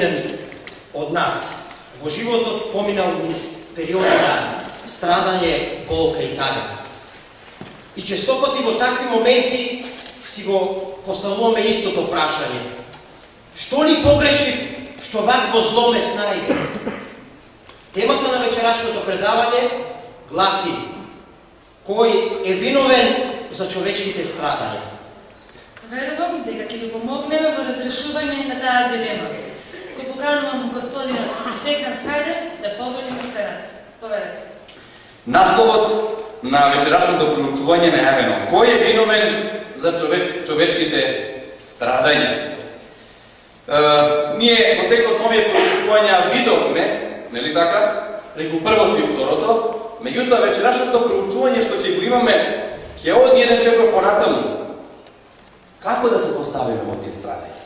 еден од нас во животот поминал низ периоди на страдање, болка и тага. И честопати во такви моменти си го поставуваме истото прашање. Што ли погрешив, што вакво зло ме снајде? Темата на вечерашното предавање гласи: кој е виновен за човечките страдања? Верувам дека ќе ви помогнеме во разрешување на таа дилема. Го поканувам господинот Декан Хајдер да повели на сцената. Поверете. Насловот на вечерашното проучување е најавено: кој е виновен за човечките страдања? Ние во текот на овие проучувања видовме, нели така, преку првото и второто, меѓутоа вечерашното проучување што ќе го имаме ќе оди еден чекор понатаму. Како да се поставиме во тие страдања?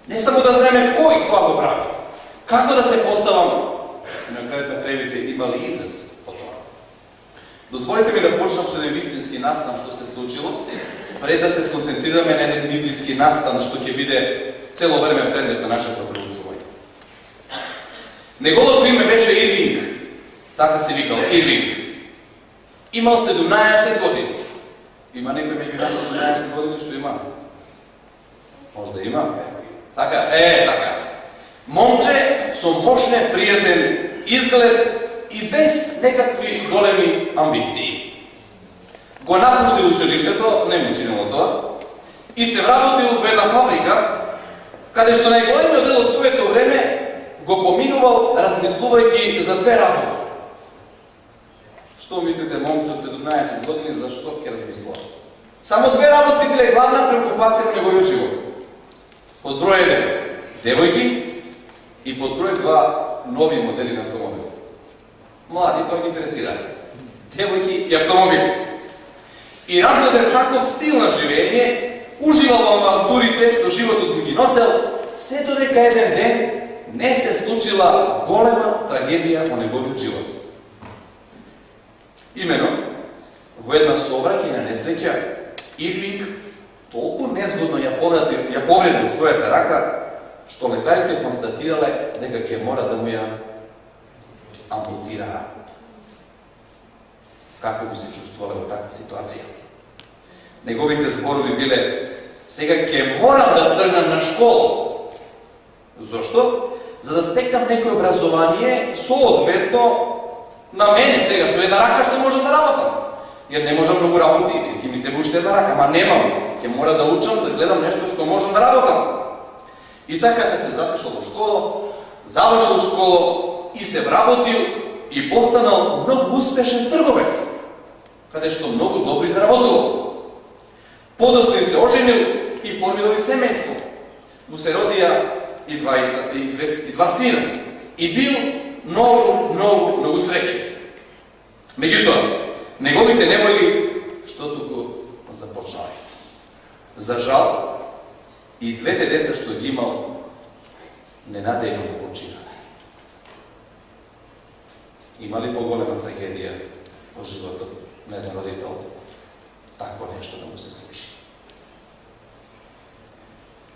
Не само да знаеме кој тоа го прави, како да се поставам, и на крајот на крајовите има ли израз по тоа. Дозволите ми да почнам со еден вистински настан што се случило, пред да се сконцентрираме на еден библиски настан што ќе биде цело време предмет на нашето проучување. Неговото име беше Ирвинг, така се викал Ирвинг. Имал 17 години. Има некој меѓу нас 17 години што има? Може да има? Така, така. Момче со мощен, пријатен изглед и без некакви големи амбиции. Го напуштил училиштето, не му чинило тоа, и се вработил во една фабрика, каде што најголемиот дел од своето време го поминувал размислувајќи за две работи. Што мислите, момче од 17 години, за што ќе размислува? Само две работи биле главна преокупација во неговиот живот. Под број 1 девојки и под број 2 нови модели на автомобили. Млади тоа ги интересираат. Девојки и автомобили. И разведен таков стил на живење, уживал во авантурите што животот му ги носел, се додека еден ден не се случила голема трагедија во неговиот живот. Имено, во една сообраќајна несреќа, Ирвинг толку незгодно ја повредил својата рака, што лекарите констатирале дека ќе мора да му ја ампутираат. Како би се чувствувале во таква ситуација? Неговите зборови биле: сега ќе морам да тргнам на школа. Зошто? За да стекнам некој образование соодветно на мене сега, со една рака што можам да работам. Jer ne možem mnogo работи, ќе ми треба уште една рака, ама немам. Ќе мора да учам, да гледам нешто што можам да работам. И така ќе се запишал во школа, завршил школа и се вработил и постанал многу успешен трговец, каде што многу добро заработувал. Подоцна се оженил и формирал и семејство. Му се родија и два сина. И бил многу среќен. Меѓутоа, неговите неволи што туку започнале. За жал, и двете деца што ги имал ненадејно го починале. Има ли поголема трагедија во животот на еден родител такво нешто да му се случи?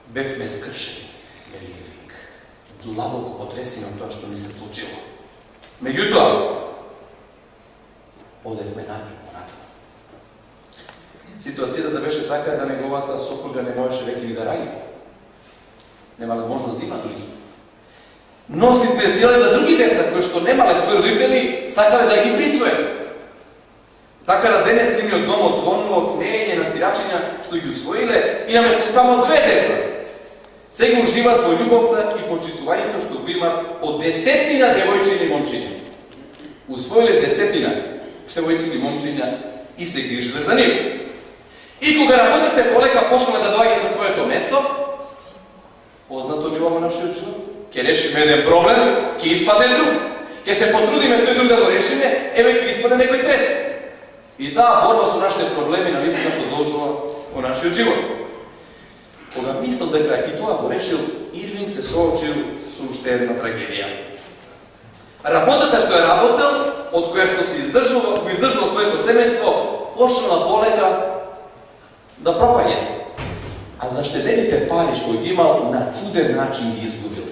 Бевме скршени, вели Ирвинг, длабоко потресени од тоа што ми се случило. Меѓутоа, одевме напред понатаму. Ситуацијата беше така да неговата сопруга не можеше веќе ни да ради. Немале можност да има други. Но се интересирале за други деца кои што немале своји родители, сакале да ги присвојат. Така да денес нивниот дом одзвонува од смеење на сирачиња што ги усвоиле и наместо само две деца, сега уживаат во љубовта и почитувањето што го имаат од десетина девојчиња и момчиња. Усвоиле десетина девојчиња и момчиња и се грижеле за нив. И кога работите полека почнале да доаѓаат на своето место, познато ниво во нашиот живот, ќе решиме еден проблем, ќе испадне друг. Ќе се потрудиме тој друг да го решиме, еве ќе испадне некој трет. И таа борба со нашите проблеми навистина продолжува во нашиот живот. Кога мислел дека и тоа го решил, Ирвинг се соочил со уште една трагедија. Работата што е работел, од која што се издржува своето семејство, почнала полека да пропаѓа. А заштедените пари што ги имал на чуден начин ги изгубил.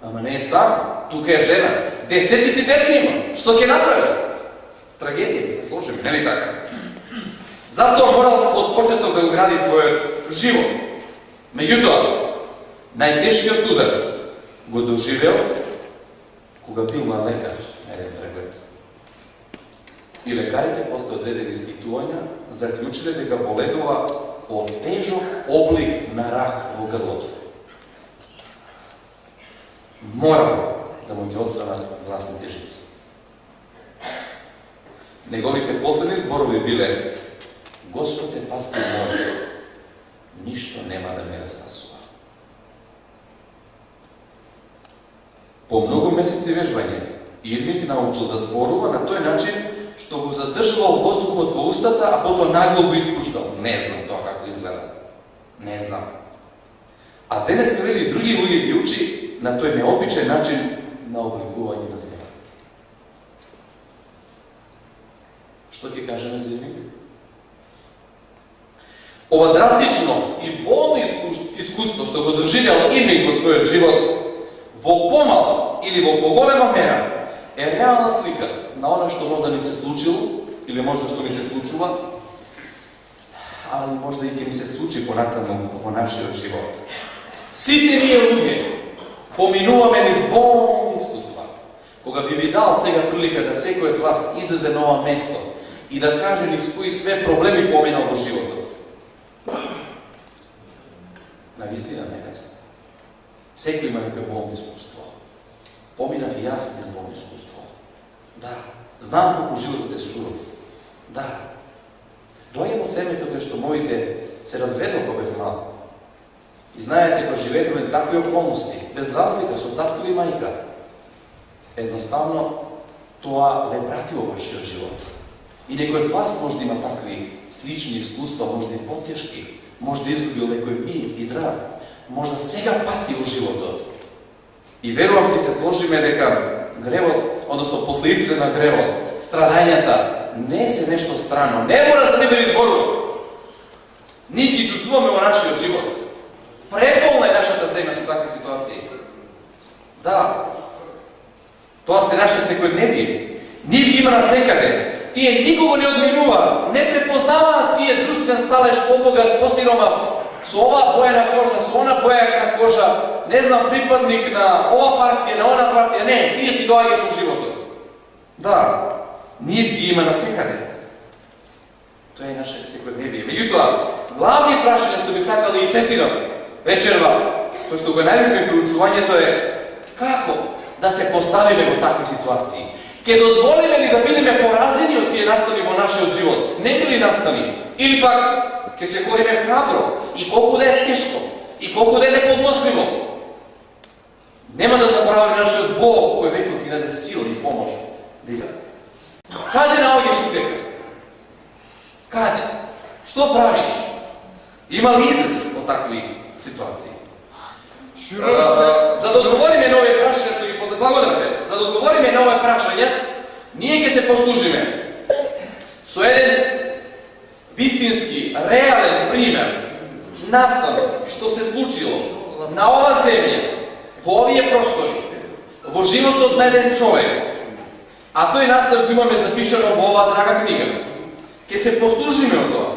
Ама не е сам, тука е жена. Десетици деца има. Што ќе направи? Трагедија ќе се сложиме, нели така? Затоа морал од почеток да гради својот живот. Меѓутоа, најтешкиот удар го доживел кога бил на лекар на еден преглед. И лекарите после одредени испитувања заклучиле дека боледува од тежок облик на рак во грлото. Морал да му ги отстранат гласните жици. Неговите последни зборови биле: Господ е пастир мој, ништо нема да ме разнасува. По многу месеци вежбање, Ирвинг научил да зборува на тој начин што го задржувал воздухот во устата, а потоа нагло го испуштал. Не знам тоа како изгледа. Не знам. А денес вели други луѓе ги учи на тој необичен начин на обликување на зборот. Што ќе кажеме за Ирвинг? Ова драстично и болно искуство што го доживел Ирвинг во својот живот, во помал или во поголема мера, е реална слика на она што можда ни се случило, или можда што ни се случува, али можда и ќе ни се случи понатаму во нашиот живот. Сите ние луѓе поминуваме низ болни искуства. Кога би ви дал сега прилика да секој од вас излезе на ова место и да каже низ кои све проблеми поминал во животот. Навистина не е лесно. Секој има некој болно искуство. Поминав и јас низ болно искуство. Да, знам колку животот е суров. Да. Доаѓам од семејство кај што моите се разведува кога бев мал. И знаете, кога живеете во такви околности, без разлика со татко или мајка, едноставно тоа ве прати во вашиот живот. И некој од вас може да има такви слични искуства, може да и потешки, може да изгубил некој мил и драг, може да сега пати во животот. И верувам ќе се сложиме дека гревот, односно последиците на гревот, страдањата, не се нешто странно. Не мора да не изборува. Ние ги чувствуваме во нашиот живот. Преполна е нашата земја со такви ситуации. Да. Тоа се наше секојдневие. Нив ги има насекаде. Тие никого не одминува, не препознаваат тие друштвен сталеж, побогат, посиромав, со оваа боја на кожа, со она боја на кожа, не знам, припадник на ова партија, на она партија, не, тие си доаѓаат во животот. Да, нив ги има насекаде. Тоа е наше секојдневие. Меѓутоа, главни прашања што би сакали и третирам вечерва, тоа што го најдовме при учувањето е како да се поставиме во такви ситуации. Ке дозволиме ли да бидеме поразени од тие настани во нашиот живот? Не би ли настани? Или пак ке чекориме храбро и колку да е тешко и колку да е неподносливо? Нема да забраваме нашиот Бог кој веќе ни даде сила и помош. Каде наоѓаш утека? Каде? Што правиш? Има ли излез од такви ситуации? За да одговориме на овие прашања што ги благодарите, за да одговориме на овие прашања, ние ќе се послужиме со еден вистински, реален пример настан што се случило на ова земја, во овие простори, во животот на еден човек. А тој настан го имаме запишано во оваа драга книга. Ќе се послужиме од тоа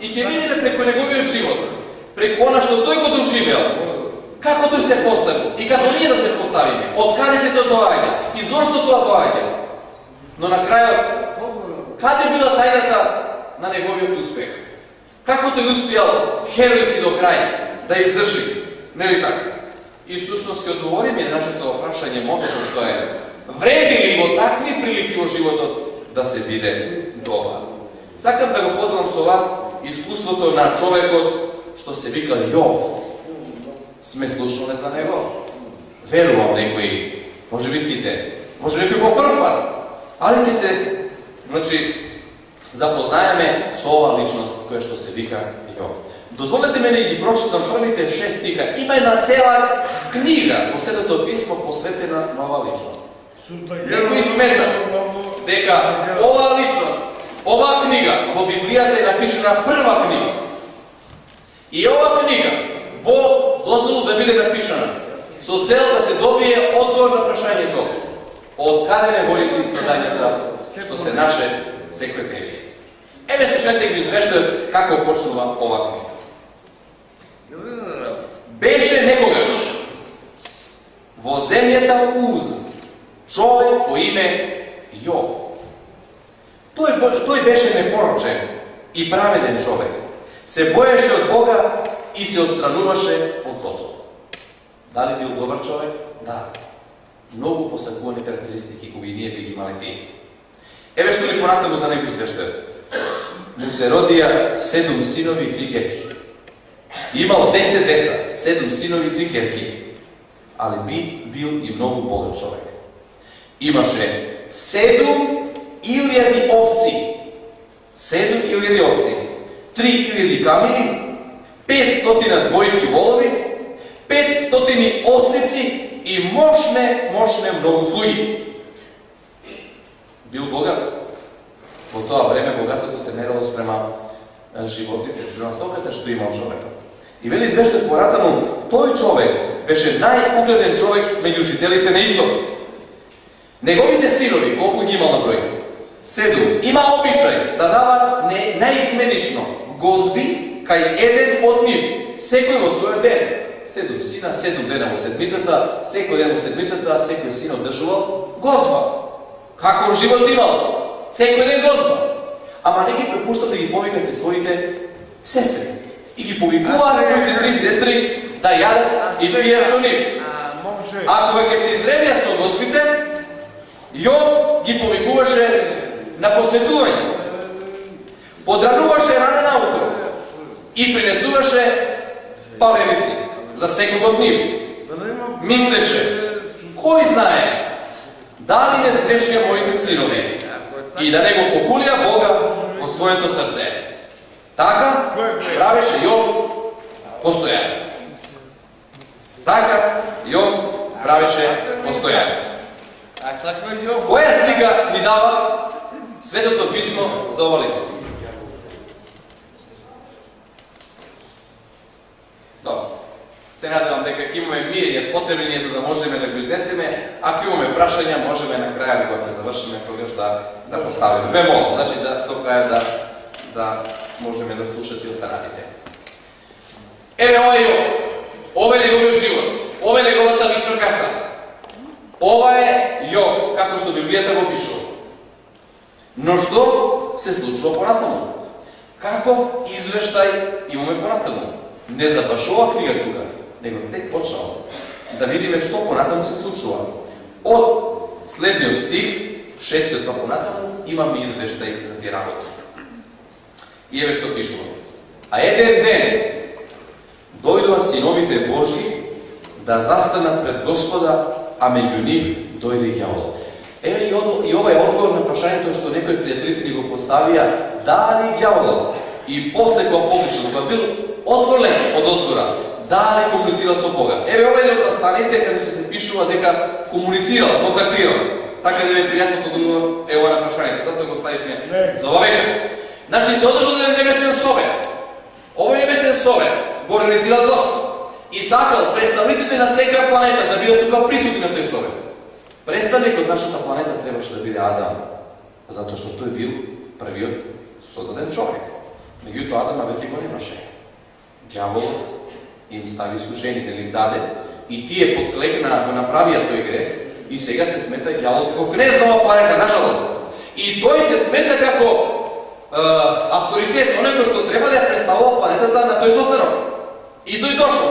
и ќе видиме преку неговиот живот, преку она што тој го доживел, како тој се поставил и како ние да се поставиме, од каде се тоа доаѓа и зошто тоа доаѓа. Но на крајот, каде била тајната на неговиот успех? Како тој успеал херојски до крај да издржи, нели така? И всушност ќе одговориме на нашето прашање мотото што е: вреди ли во такви прилики во животот да се биде добар? Сакам да го поделам со вас искуството на човекот што се вика Јов. Сме слушнале за него. Верувам некои, може би сите, може некои по прв пат, али ќе се, запознаеме со оваа личност која што се вика Јов. Дозволете ме да ги прочитам првите 6 стиха. Има една цела книга во Светото писмо посветена на оваа личност. Некои смета дека оваа личност, оваа книга во Библијата е напишана прва книга. И оваа книга Бог дозволил да биде напишана со цел да се добие одговор на прашањето од каде не водите и страдањата што се наше секојдневие. Еве слушнете го извештајот како почнува ова книга. Беше некогаш во земјата Уз човек по име Јов. Тој беше непорочен и праведен човек. Се боеше од Бога и се отстрануваше од злото. Дали бил добар човек? Да. Многу посакувани карактеристики кои ние би ги имали тие. Еве што ни понатаму за него извештајот. Му се родија 7 синови и 3 ќерки. Имал 10 деца, 7 синови и 3 ќерки, али бил и многу богат човек. Имаше 7.000 овци, 7.000 овци, 3.000 камили, 500 двојки волови, 500 ослици и мощне многу слуги. Бил богат. Во тоа време богатството се мерало спрема животите, спрема стоката што имал човекот. И вели извештајот поратаму, тој човек беше најугледен човек меѓу жителите на исток. Неговите синови, колку ги имал на број? 7. Има обичај да дават наизменично гозби кај еден од нив, секој во својот ден. 7 сина, 7 дена во седмицата, секој ден во седмицата, секој син одржувал гозба. Каков живот имал? Секој ден гозба. Ама не ги препушта да ги повикате своите сестри. И ги повикуваат своите 3 сестри да јадат и пијат со нив. А кога ќе се изредија со гозбите, Јов ги повикуваше на посветување. Подрануваше рано наутро и принесуваше палевици за секој од нив. Мислеше, кој знае, дали не сгрешија моите синови и да не го покулија Бога во своето срце. Така правеше Јов постојано. Така Јов правеше постојано. Која слика ни дава Светото писмо за ова личност? Добро. Се надевам дека ќе имаме мир потребни за да можеме да го изнесеме, ако имаме прашања, можеме на крај кога ќе завршиме тогаш да поставиме. Ве молам, значи до крај да можеме да слушате и останатите. Еве ова е Јов. Ова е неговиот живот. Ова е неговата лична карта. Ова е Јов, како што Библијата го пишува. Но што се случува понатаму? Каков извештај имаме понатаму? Не завршува книга тука, него тек почнува. Да видиме што понатаму се случува. Од следниот стих, 6 понатаму, имаме извештај за тие работи. И еве што пишува. А еден ден дојдоа синовите Божи да застанат пред Господа, а меѓу нив дојде ѓаволот. Еве и ова е одговор на прашањето што некои пријателите ни го поставија, дали ѓаволот и после кога погличал, кога бил отворен од озгора, дали комуницирал со Бога. Еве ова е од настаните каде што се пишува дека комуницирал, контактирал. Така да ве пријатното одговор е ова на прашањето, затоа го ставивме за ова вечер. Значи се одржал да небесен собе. Овој небесен собе го организирал Господ и сакал представниците на секоја планета да бидат тука присутни на тој собе. Представник од нашата планета требаше да биде Адам, затоа што тој бил првиот создаден човек. Меѓутоа Адама веќе го немаше. Ѓаволот им стави искушение, нели им даде, и тие подклекна го направија тој греф, и сега се смета ѓаволот како кнез на оваа планета, нажалост. И тој се смета како авторитет, оној кој што треба да ја представува планетата на тој состанок. И тој дошол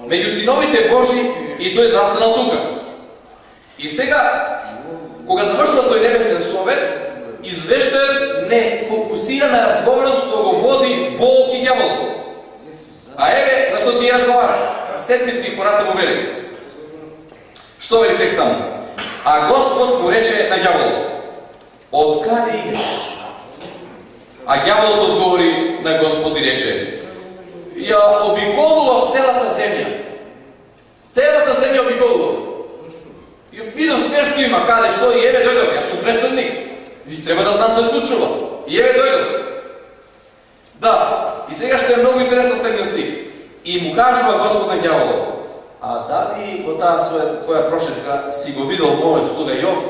меѓу синовите Божи и тој застанал тука. И сега, кога завршува тој небесен совет, извештајот не фокусира на разговорот што го води Бог и ѓаволот. А еве зашто тие разговара. 7 стих понатаму вели. Што вели текстот? А Господ му рече на ѓаволот: од каде идеш? А ѓаволот одговори на Господ и рече: ја обиколував целата земја. Целата земја обиколував. И видов све што има, каде, што, и еве дојдов. Јас сум престадник. И треба да знам што се случува. И еве дојдов. Да, и сега што е многу интересно следниот стих. И му кажува Господ на ѓаволот: А дали во таа твоја прошетка си го видел мојот слуга Јов?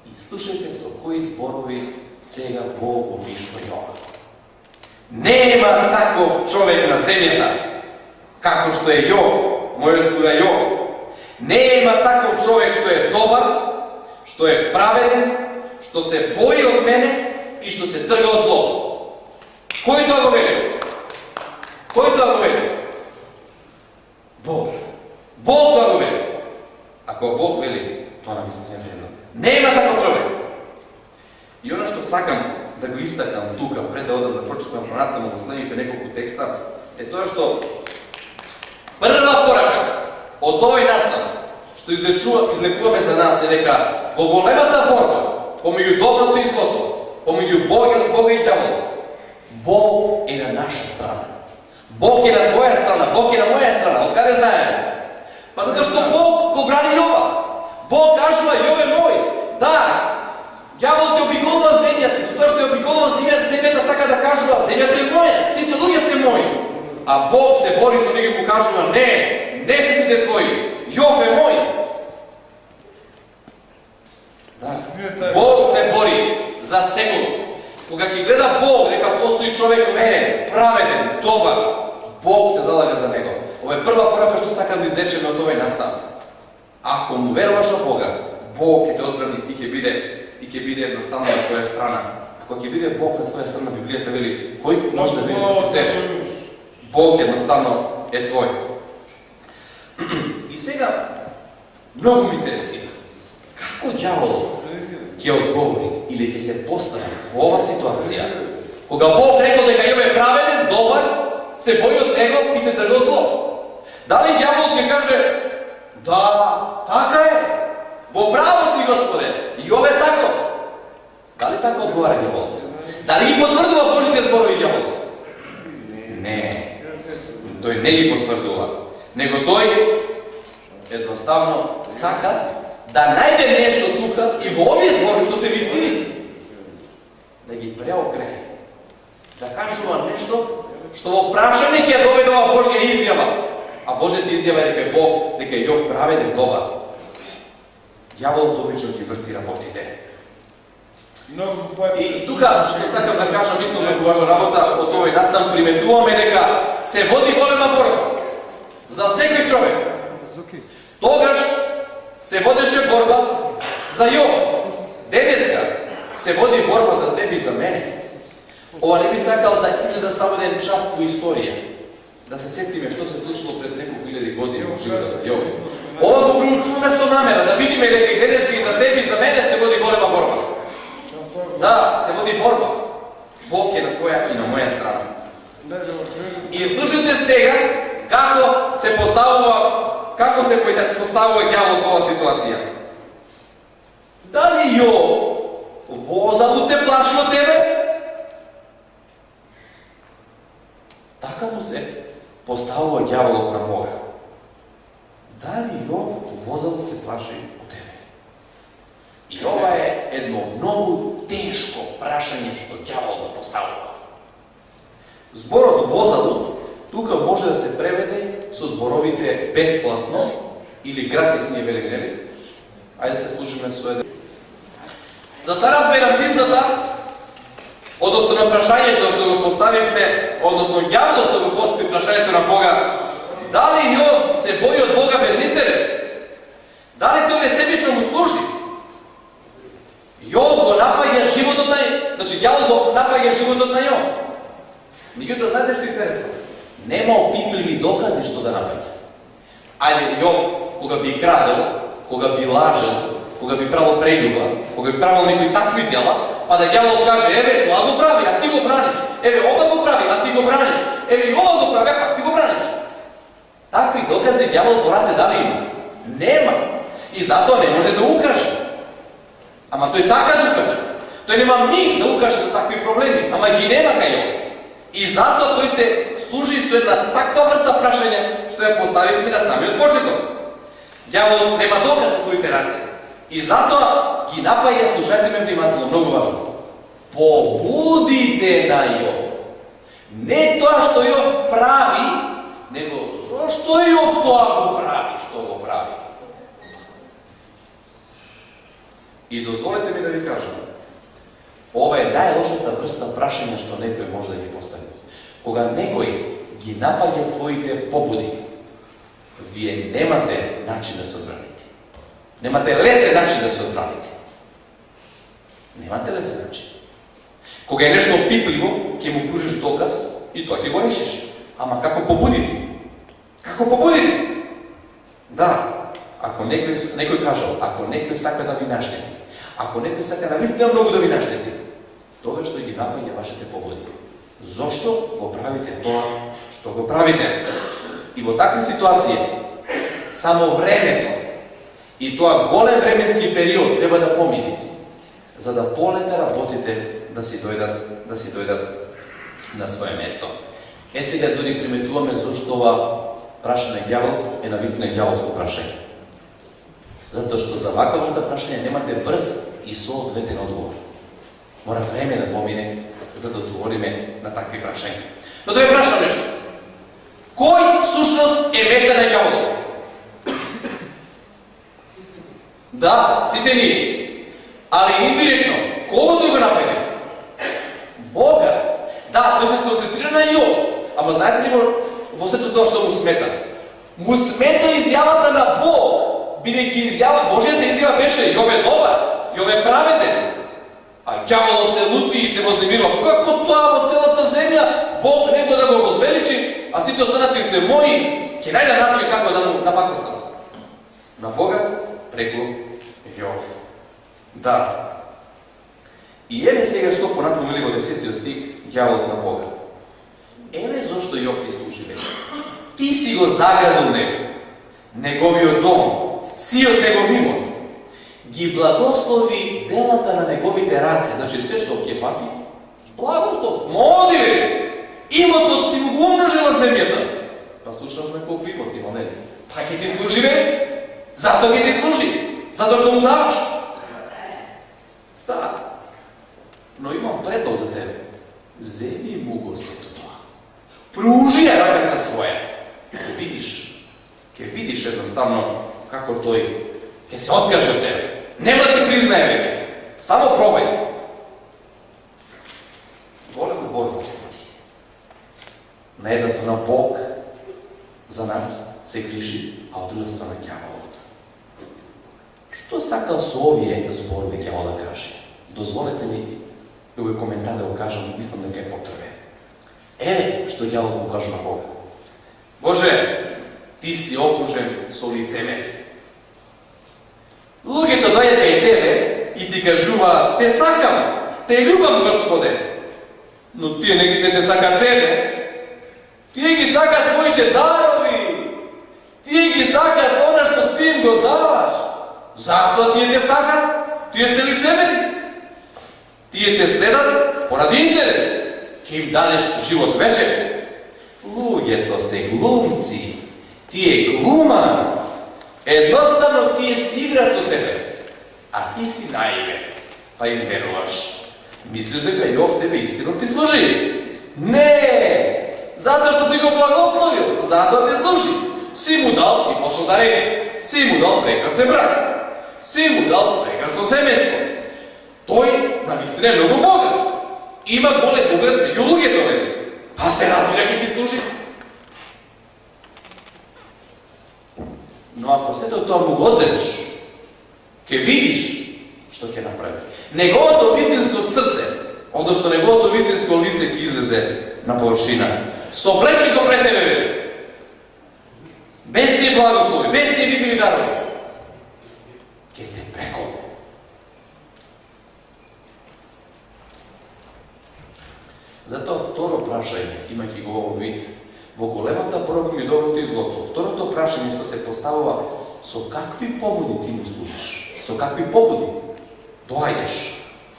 И слушајте со кои зборови сега Бог опишува Јова. Нема таков човек на земјата, како што е Јов, мојот слуга Јов. Нема таков човек што е добар, што е праведен, што се бои од мене и што се трга од зло. Кој тоа го вели? Кој тоа го вели? Бог. Бог тоа го вели. Ако Бог вели, тоа навистина е вредно. Нема таков човек. И оно што сакам да го истакам тука, пред да одам да прочитам понатаму во следните неколку текста, е тоа што прва порака од овој настан, што излекуваме за нас, е дека во големата борба помеѓу доброто и злото, помеѓу Бога и ѓаволот, Бог е на наша страна. Бог е на твоја страна, Бог е на моја страна. Од каде знаеме? Па затоа што Бог го брани Јова. Бог кажува, Јов е мој. Да, ѓаволот ќе обиколува земјата, и затоа што ја обиколува земјата сака да кажува, земјата е моја, сите луѓе се мои. А Бог се бори со него и му кажува, не се сите твои, Јов е мој. Да. Бог се бори за секој. Кога ќе гледа Бог дека постои човек верен, праведен, добар, Бог се залага за него. Ова е прва порака што сакам да извлечеме од овој настан. Ако му веруваш на Бога, Бог ќе те одбрани и ќе биде едноставно на твоја страна. Ако ќе биде Бог на твоја страна, Библијата вели, кој може да биде против тебе? Бог едноставно е твој. И сега, многу ме интересира, како ѓаволот ќе одговори или ќе се постави во ова ситуација, кога Бог рекол дека Јов е праведен, добар, се бои од него и се трга од зло. Дали ѓаволот ќе каже, да, така е, во право си, Господе, Јов е тако. Дали така одговара ѓаволот? Дали ги потврдува Божите зборови ѓаволот? Не, тој не ги потврдува, него тој едноставно сака да најде нешто тука и во овие зборови што се вистини, да ги преокрене, да кажува нешто што во прашање ќе доведе ова Божја изјава, а Божјата изјава е дека Бог, дека Јов праведен, добар. Ѓаволот обично ги врти работите. И тука што сакам да кажам исто многу важна работа од овој настан, приметуваме дека се води голема борба за секој човек. Тогаш се водеше борба за Јов. Денеска се води борба за тебе и за мене. Ова не би сакал да изгледа само еден час по историја. Да се сетиме што се случило пред неколку илјади години во животот на Јов. Ова го проучуваме со намера да видиме дека и денеска и за тебе и за мене се води голема борба. Да, се води борба. Бог е на твоја и на моја страна. И слушайте сега како се поставува ѓаволот во оваа ситуација. Дали Јов возалуд се плаши од тебе? Така му се поставува ѓаволот на Бога. Дали Јов возалуд се плаши од тебе? И ова е едно многу тешко прашање што ѓаволот поставува. Зборот возалуд тука може да се преведе со зборовите бесплатно или гратис, ние велиме, нели? Ајде се служиме со еден. Застанавме на мислата, односно на прашањето што го поставивме, односно ѓаволот што го постави прашањето на Бога, дали Јов се бои од Бога без интерес? Дали тој несебично му служи? Јов го напаѓа животот на Значи, ѓаволот го напаѓа животот на Јов. Меѓутоа, знаете што е интересно? Нема опипливи докази што да напаѓа. Ајде, Јов, кога би крадел, кога би лажел, кога би правил прељуба, кога би правил некои такви дела, па да ѓаволот каже, еве, ова го прави, а ти го браниш. Еве, ова го прави, а ти го браниш. Еве, и ова го прави, а ти го браниш. Такви докази ѓаволот во раце дали има? Нема. И затоа не може да укаже. Ама тој сака да укаже. Тој нема миг да укаже за такви проблеми, ама ги нема кај Јов. И затоа тој се служи со една таква врста прашање што ја поставивме на самиот почеток. Ѓаволот нема доказ за своите раце. И затоа ги напаѓа, слушајте ме внимателно, многу важно. Побудите на Јов. Не тоа што Јов прави него зошто Јов тоа го прави, што го прави. И дозволете ми да ви кажам, ова е најлошата врста прашања што некој може да ги постави. Кога некој ги напаѓа твоите побуди, вие немате начин да се одбраните. Немате лесен начин да се одбраните. Немате лесен начин. Кога е нешто пипливо, ќе му пружиш доказ и тоа ќе го решиш. Ама како побудите? Како побудите? Да, ако некој кажал, ако некој сака да ви наштети, ако некој сака навистина многу да ви наштети, тогаш што ги напаѓа вашите побуди. Зошто го правите тоа што го правите? И во такви ситуации, само времето и тоа голем временски период треба да помине, за да полека работите да си дојдат на свое место. Сега дори приметуваме зашто ова прашање ѓавол е навистина ѓаволско прашање. Затоа што за ваква врста прашање немате брз и соодветен одговор. Мора време да помине за да одговориме на такви прашања. Но да ви прашам нешто. Кој сушност е мета на ѓаволот? Да, сите ние. Али индиректно, кого тој го напаѓа? Бога. Да, тој се сконцентрира на Јов. Ама знаете ли во сето тоа што му смета? Му смета изјавата на Бог, бидејќи изјава, Божјата изјава беше Јов е добар, Јов е праведен. А ѓаволот се лути и се вознемирува. Како тоа во целата земја Бог него да го возвеличи, а сите останати се мои, ќе најде начин како да му напакостат. На Бога преку Јов. Да. И еве сега што понатаму во 10 стих ѓаволот на Бога. Еве зошто Јов ти служи веќе. Ти си го заградил него, неговиот дом, сиот негов имот. Ги благослови делата на неговите раце. Значи се што ќе фати, благослов. Моди ве! Имотот си му го умножил на земјата. Па слушавме колку имот има, не? Па ќе ти служи ве? Зато ќе ти служи. Затоа што му даваш. Да. Но имам предлог за тебе. Земи му го сето тоа. Пружи ја раката своја. Ќе видиш едноставно како тој ќе се откаже од тебе. Нема да ти признае веќе. Само пробај. Голема борба се води. На една страна Бог за нас се грижи, а од друга страна ѓаволот. Што сакал со овие зборови ѓавол да каже? Дозволете ми овој коментар да го кажам, мислам дека е потребен. Еве што ѓавол го кажа на Бога. Боже, ти си окружен со лицемери. Луѓето дојдат кај тебе и ти кажува: те сакам, те љубам, Господе. Но тие не те сакат тебе. Тие ги сакат твоите дарови. Тие ги сакат она што ти им го даваш. Затоа тие те сакат, тие се лицемери. Тие те следат поради интерес. Ке им дадеш живот вече. Луѓето се глумци. Тие глума. Едноставно тие си играт со тебе. А ти си наивен. Па им веруваш. Мислиш дека Јов тебе искрено ти служи? Не! Затоа што си го благословил. Затоа ти служи. Си му дал и почнал да реде. Си му дал прекрасен брак. Си му дал прекрасно семејство. Тој навистина е многу богат. Има голем углед меѓу луѓето. Па се разбира ќе ти служи. Но ако сето тоа му го одземеш, ќе видиш што ќе направи. Неговото вистинско срце, односно неговото вистинско лице ќе излезе на површина. Со облечи го пред тебе, без тие благослови, без тие видливи дарови, ќе те преколне. Затоа второ прашање, имајќи го овој вид, во големата борба ми доброто и злото. Второто прашање што се поставува: со какви побуди ти му служиш? Со какви побуди доаѓаш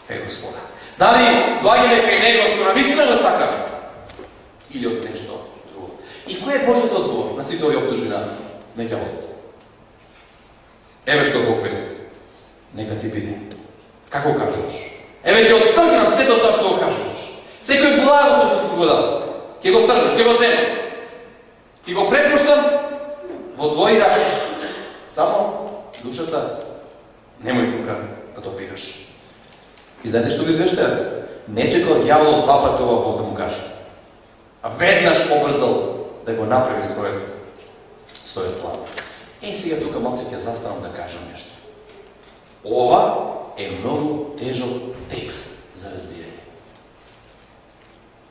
кај Господа? Дали доаѓаме кај Него што навистина го сакаме? Или од нешто друго? И кој е Божјиот одговор на сите овие оптужби на ѓаволот? Еве што Бог вели: нека ти биде. Како кажеш? Еве ќе оттргнам сето тоа што го кажеш. Секој благослов што си го дал, ќе го тргнам, ќе го земам. Ти го препуштам во твои раце. Само душата немој тука да то пираш. И знаете што го извештаја? Не чекал дјаволот 2 пати ова Бог да му каже. А веднаш побрзал да го направи својот план. Сега тука малце ќе застанам да кажам нешто. Ова е многу тежок текст за разбирање.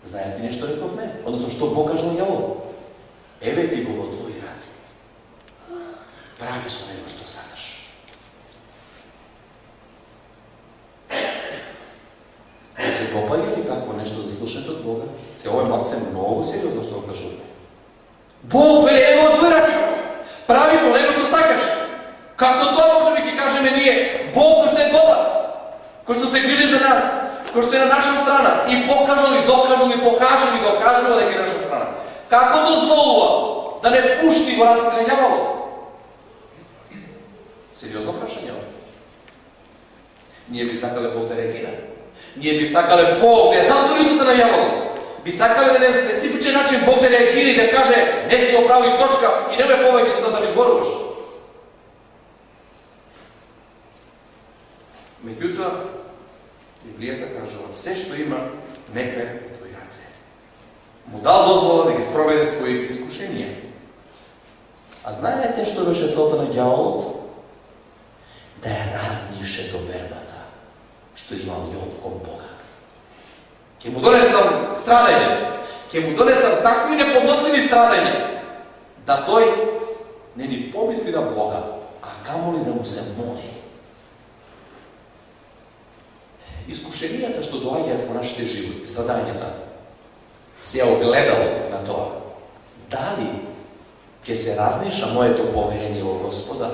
Знаете ли што рековме? Односно што Бог кажал дјаволот? Еве ти го во твои раце. Прави со него што сакаш. Се попаѓа ли такво нешто да слушате од Бога? Се ова е малце многу сериозно што го кажуваме. Бог вели еве во твои раце. Прави со него што сакаш. Како тоа може би ќе кажеме ние, Бог кој што е добар, кој што се грижи за нас, кој што е на наша страна и покажал и докажал и покажал и докажува дека е наша страна. Како дозволува да не пушти во рацете на дјаволот? Сериозно прашање. Ние би сакале Бог да реагира. Ние би сакале Бог да ја затвори устата на дјаволот. Би сакале на еден специфичен начин Бог да реагира и да каже не си го прави точка и немој повеќе за да ми зборуваш. Меѓутоа, Библијата кажува, се што има, нека е во твои раце. Му дал дозвола да ги спроведе своите искушенија. А знаете што беше целта на дјаволот? Да ја разнише довербата што имал Јов кон Бога. Ке му донесам страдање, ке му донесам такви неподносливи страдања, да тој не ни помисли на Бога, а камоли да му се моли. Искушенијата што доаѓаат во нашите животи, страдањата, се огледал на тоа. Дали ќе се разниша моето поверение во Господа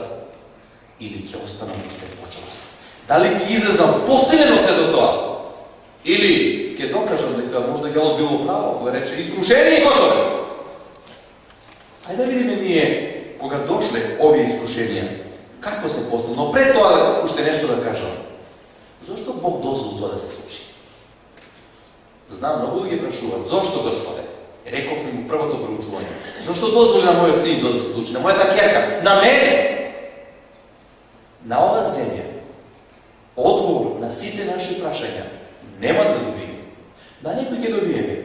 или ќе останам уште почврст? Дали ќе излезам посилен од сето тоа? Или ќе докажам дека можда дјаволот било право, кога рече искушение и готово? Ајде да видиме ние, кога дошле овие искушенија, како се постал, но пред тоа уште нешто да кажам. Зошто Бог дозволи тоа да се случи? Знам, многу да ги прашуваат. Зошто, Господе? Реков ми му првото проучување. Зошто дозволи на мојот син да се случи? На мојата ќерка? На мене? На ова земја, одговор на сите наши прашања нема да добиеме. На некој ќе добиеме.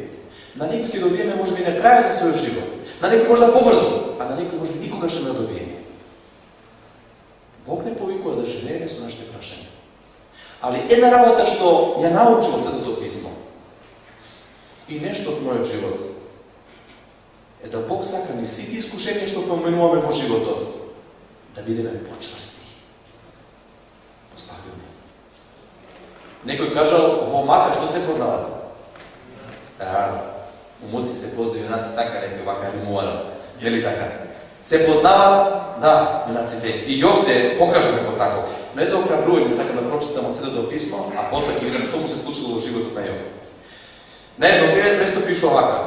На некој ќе добиеме може би на крајот на својот живот. На некој може да побрзо, а на некој може би никогаш не да добиеме. Бог не повикува да живееме со нашите прашања. Али една работа што ја научил Светото писмо и нешто од мојот живот е да Бог сака ни сите искушенија што поменуваме во животот да бидеме почврсти, постабилни. Некој кажал во мака што се познават? Умоци се познаваат, јунаци така рекли, вака римувано. Дели така? Се познаваат, да, јунаците. И Јов се покажа како тако. Но ето охрабрување, сакам да прочитам од Светото писмо, а потоа ќе видам што му се случило во животот на Јов. На едно место пишува вака: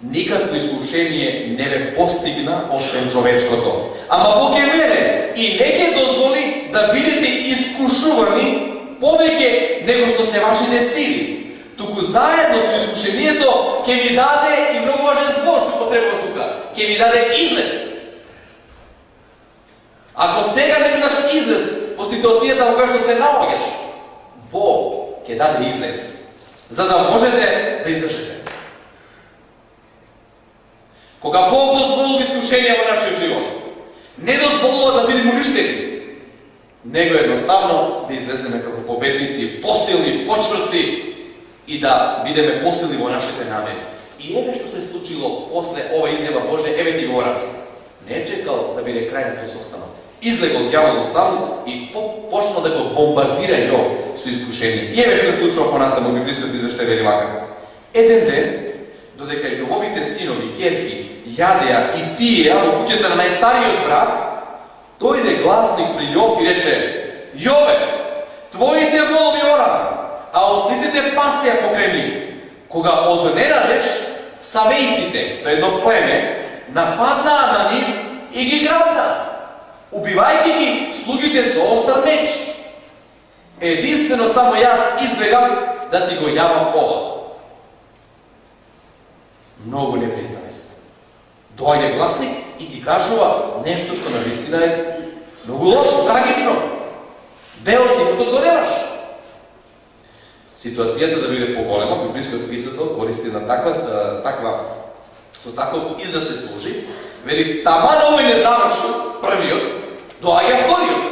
никакво искушение не ве постигна освен човечкото. Ама Бог е верен и не ќе дозволи да бидете искушувани повеќе него што се вашите сили. Туку заедно со искушението ќе ви даде, и многу важен збор се потребува тука, ќе ви даде излез. Ако сега не видаш излез во ситуацијата во која што се наоѓаш, Бог ќе даде излез, за да можете да издржите. Кога Бог дозволува искушенија во нашиот живот, не дозволува да бидеме уништени, него едноставно да излеземе како победници, посилни, почврсти и да бидеме посилни во нашите намери. И еве што се случило после ова изјава Божја, еве ти го раце. Не чекал да биде крај на тој состанок. Излегол дјаволот таму и почнал да го бомбардира Јов со искушение. И еве што се случува понатаму во библискиот извештај вели вака: еден ден, додека Јововите синови ќерки јадеа и пиеа во куќата на најстариот брат, дојде гласник при Јов и рече: Јове, твоите волови ораа, а ослиците пасеа покрај нив. Кога одненадеж савејците, тоа едно племе, нападнаа на нив и ги грабнаа, убивајќи ги слугите со остар меч. Единствено само јас избегав да ти го јавам ова. Многу непријатна вест. Доаѓа гласник и ти кажува нешто што навистина е многу лошо, трагично. Дел ти го одгореваш. Ситуацијата да биде поголема, библискиот писател користи на таков израз се служи, вели таман овој не завршил првиот, доаѓа вториот.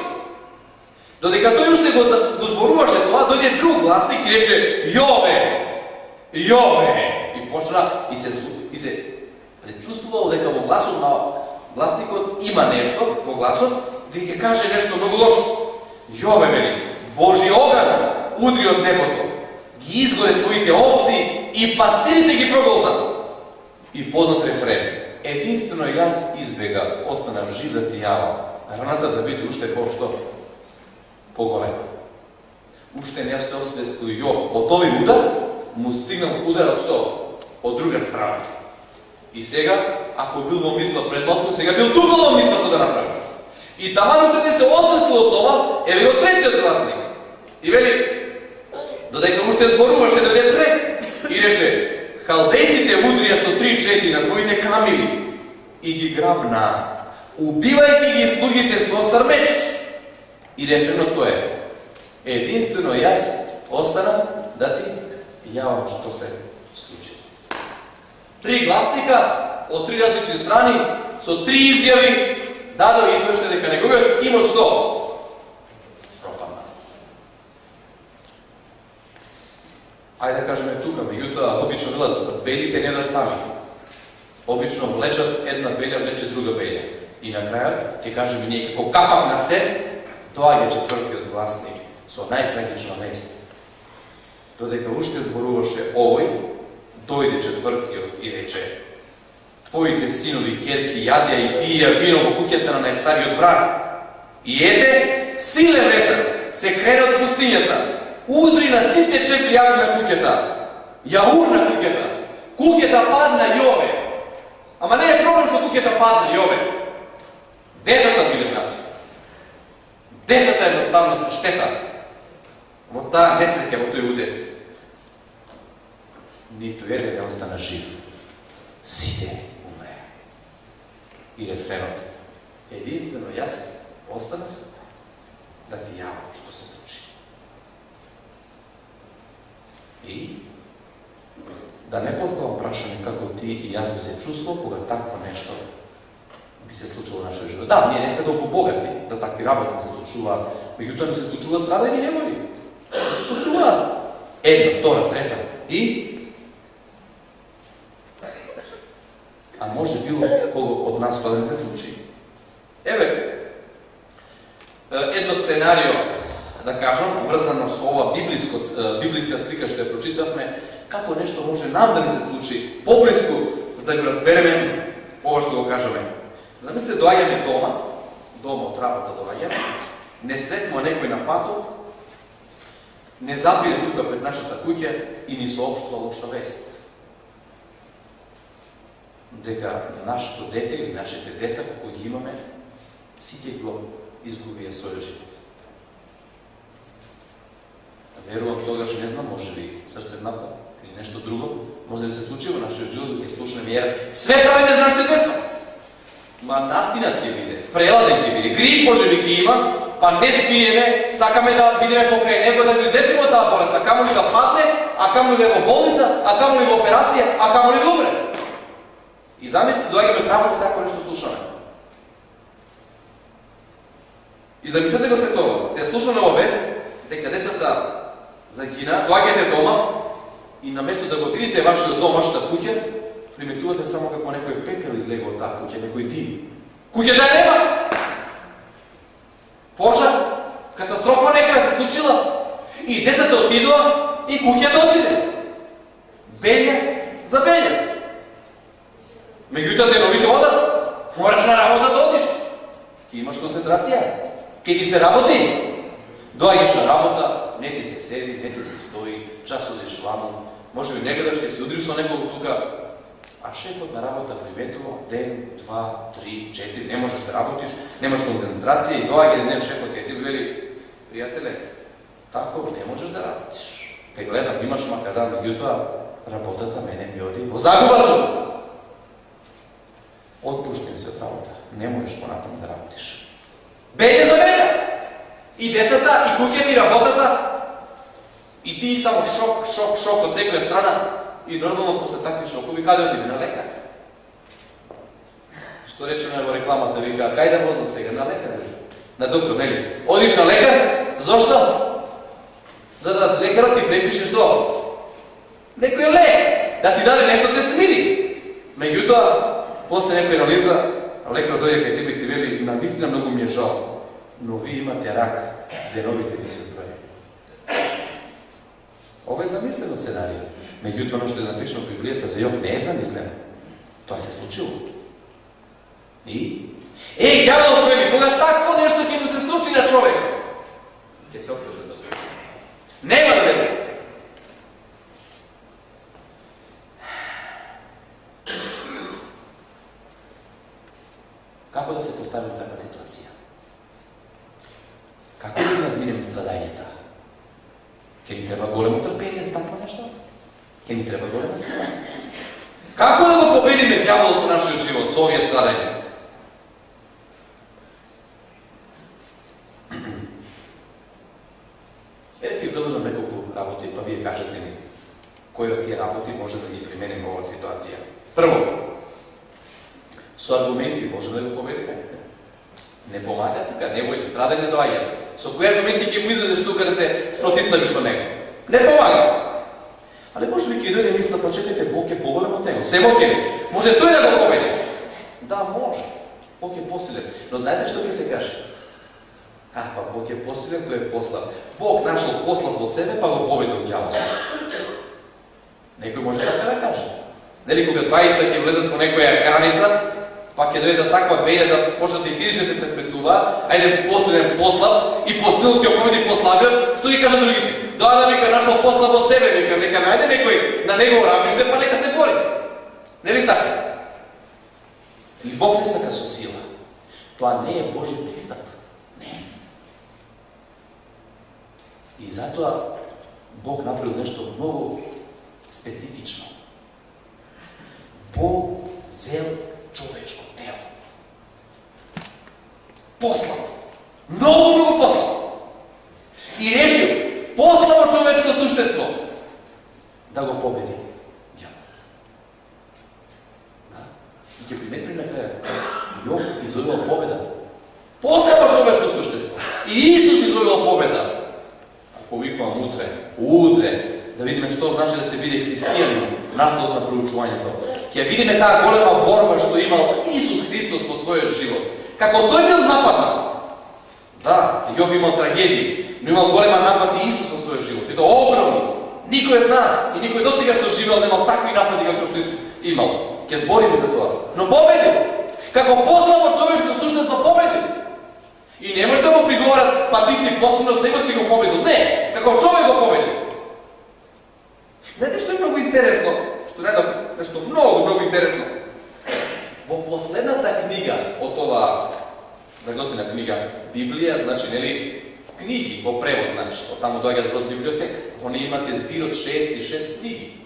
Додека тој уште го зборуваше тоа, дојде друг гласник и рече Јове! И почна и се предчувствувал дека во гласот на гласникот има нешто, во гласот, дека ќе каже нешто многу лошо. Јове, вели, Божи оган удри од небото, ги изгоре твоите овци и пастирите ги проголтат. И познат рефрен. Единствено јас избегав, останав жив да ти јавам. Раната да биде уште поголема. Уште не се освестил Јов. Од овој удар му стигнал ударот што? Од друга страна. И сега, ако бил во мисла пред малку, сега бил тука во мисла што да направи. И таман уште не се освестил од това, е било третиот гласник. И вели, додека уште зборуваше, дојде трет и рече: халдејците удрија со 3-4 на твоите камили и ги грабна, убивајќи ги слугите со остар меч. И рефренот кој е? Единствено јас останав да ти јавам што се случи. 3 гласника од 3 различни страни со 3 изјави дадоа извештај дека неговиот имот што? Пропадна. Ајде да кажеме тука, меѓутоа обично велат белите не дадат сами. Обично влечат една белја, влече друга белја. И на крајот ќе кажеме ние како капак на се, доаѓа четвртиот гласник со најтрагична вест. Додека уште зборуваше овој, дојде четвртиот и рече: твоите синови ќерки јадеа и пиеа вино во куќата на најстариот брат. И ете, силен ветер се крене од пустињата, удри на сите 4 јагли на куќата, ја урна куќата. Куќата падна Јове. Ама не е проблем што куќата падна Јове. Децата биле наши. Децата едноставно се штета во таа несреќа, во тој удес. Ниту еден не остана жив. Сите умреа. И рефренот: единствено јас останав да ти јавам што се случи. И да не поставам прашање како ти и јас би се чувствувал кога такво нешто би се случило во нашиот живот. Да, ние не сме толку богати да такви работи се случува, меѓутоа не се случува страдање и немови. Се случува една, втора, трета и а може било кого од нас тоа да не се случи. Еве, едно сценарио, да кажам, врзано со ова библиска слика што ја прочитавме, како нешто може нам да ни се случи поблиску, за да го разбереме ова што го кажаме. Замислете, доаѓаме дома од работа доаѓаме, не сретнува некој на патот, не запире тука пред нашата куќа и ни соопштува лоша вест. Дека нашето дете или нашите деца, како ги имаме, сите го изгубија својот живот. Верувам тогаш, не знам, може би срцев напад или нешто друго, може да се случи во нашиот живот, ќе слушнеме јер све правите за нашите деца. Ма настинат ќе биде, преладен ќе биде, грип може би ќе има, па не спиеме, сакаме да бидеме покрај него, да го излечиме од таа болест, а камо ли да падне, а камо ли да е во болница, а камо ли во операција, а камо ли да умре. И замислите, доаѓаме работа такво нешто слушаме. И замислете го се тоа, сте слушаме во вест, дека децата загина, доаѓате дома и наместо да го видите вашиот дом, вашата куќа, приметувате само како некој пепел излега од таа куќа, некој дим. Куќата ја нема! Пожар, катастрофа некоја се случила и децата отидоа и куќата отиде. Белја за белја. Меѓутоа деновите одат, мораш на работа да одиш. Ке имаш концентрација, ке ти се работи. Доаѓаш на работа, не ти се седи, не ти се стои, час одиш ваму, може би не гледаш, ке се удриш со некого тука, а шефот на работа приветува ден, 2, 3, 4, не можеш да работиш, немаш концентрација и доаѓа ден шефот кај ти вели: пријателе, тако не можеш да работиш. Ке гледам, имаш макадан, меѓутоа работата мене ми оди во загуба. Отпуштен си од работа. Не можеш понатаму да работиш. Бејте за века! И децата, и куќата, и работата. И ти само шок од секоја страна. И нормално после такви шокови, каде отиде? На лекар. Што речено во рекламата, вика, кај да возам сега? На лекар. На доктор, нели? Одиш на лекар? Зошто? За да лекарот ти препише што? Некој лек, да ти даде нешто те смири. Меѓутоа, после некоја анализа, лекарот дојде кај тебе и ти вели, навистина многу ми е жал, но ви имате рак, деновите ви се одброени. Ова е замислено сценарио. Меѓутоа, оно што е напишано в Библијата за Јов не е замислено. Тоа се случило. И? Ѓаволот вели, кога такво нешто ќе му се случи на човекот, ќе се откаже да се. Нема да вели. Како да се постави в таква ситуација? Како да надминеме страдањата? Ке ни треба големо трпение за такво нешто? Ке ни треба голема сила? Како да го победиме ѓаволот во нашиот живот со овие страдања? Ете ти предложам неколку работи, па вие кажете ми кои од тие работи може да ги примениме во оваа ситуација. Прво, со аргументи може да го победиме. Не помага тука, невој страдање не доаѓа. Со кои аргументи ќе му излезеш тука да се спротиставиш со него? Не помага. Але може би ќе дојде мисла, па чекајте, Бог е поголем од него. Се Бог е. Може тој да го победи. Да, може. Бог е посилен. Но знаете што ќе се каже? Па Бог е посилен, тој е послав. Бог нашол послав од себе, па го победил ѓаволот. Некој може така да каже. Нели кога двајца ќе влезат во некоја граница, па ќе дојде таква бејля да почнат и физички да се перспектува, ајде посилен послав и посилен ќе победи пославиот, што ги кажа другите? Доаѓа вика нашол послав од себе, вика, нека најде некој на негово равниште, па нека се бори. Нели така? И Бог не сака со сила. Тоа не е Божи пристап. Не. И затоа Бог направил нешто многу специфично. Бог зел човечко тело. Послав. Многу послав. И решил пославо човечко суштество да го победи. И ќе приметри на краја. Јов извојувал победа. Пославо човечко суштество. И Исус извојувал победа. Ако виквам утре, да видиме што значи да се биде христијанин, наслов на проучувањето. Ќе видиме таа голема борба што имал Исус Христос во својот живот. Како тој бил нападнат. Да, Јов имал трагедии, но имал голема напади Исус во својот живот. И тоа огромни. Никој од нас и никој досега што живеел немал такви напади како што Исус имал. Ќе збориме за тоа. Но победил. Како пославо човечко суштество победил. И не може да му приговорат, па ти си послан од него си го победил. Не, како човек го победил. Знаете што е многу интересно? Што најдов нешто многу интересно. Во последната книга од ова драгоцена книга Библија, значи нели книги во превод, значи од таму доаѓа зборот библиотека. Они имате збир од 66 книги.